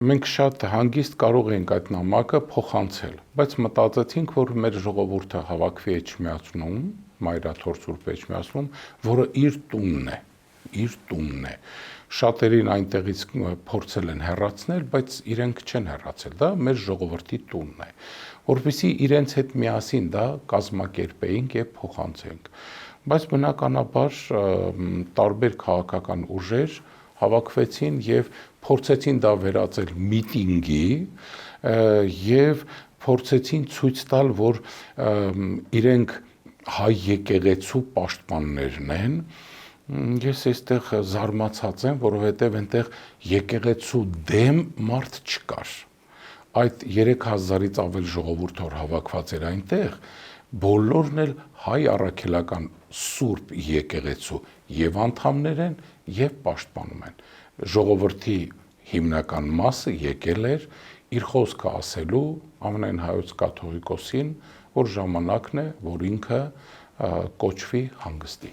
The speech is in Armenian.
Մենք շատ հանգիստ կարող ենք այդ նամակը փոխանցել, բայց մտածեցինք, որ մեր ժողովուրդը հավաքվի Էջմիածնում, Մայրաթոր Սուրբ Էջմիածնում, որը իր տունն է։ Շատերին այնտեղից փորձել են հեռացնել, բայց իրենք չեն հեռացել, դա մեր ժողովրդի տունն է, որպեսզի իրենց հետ միասին դա կազմակերպեինք եւ փոխանցենք։ Բայց բնականաբար տարբեր քաղաքական ուժեր հավաքվեցին եւ փորձեցին դա վերածել միտինգի եւ փորձեցին ցույց տալ, որ իրենք հայ եկեղեցու պաշտպաններն են։ Ես այստեղ զարմացած եմ, որովհետեւ այնտեղ եկեղեցու դեմ մարդ չկար։ Այդ 3000-ից ավել ժողովուրդ որ հավաքված էր այնտեղ, բոլորն էլ հայ առաքելական Սուրբ եկեղեցու եւ անդամներ են եւ պաշտպանում են։ Ժողովրդի հիմնական մասը եկել էր իր խոսքը ասելու ամենայն հայոց կաթողիկոսին, որ ժամանակն է, որ ինքը կոչվի հանգստի։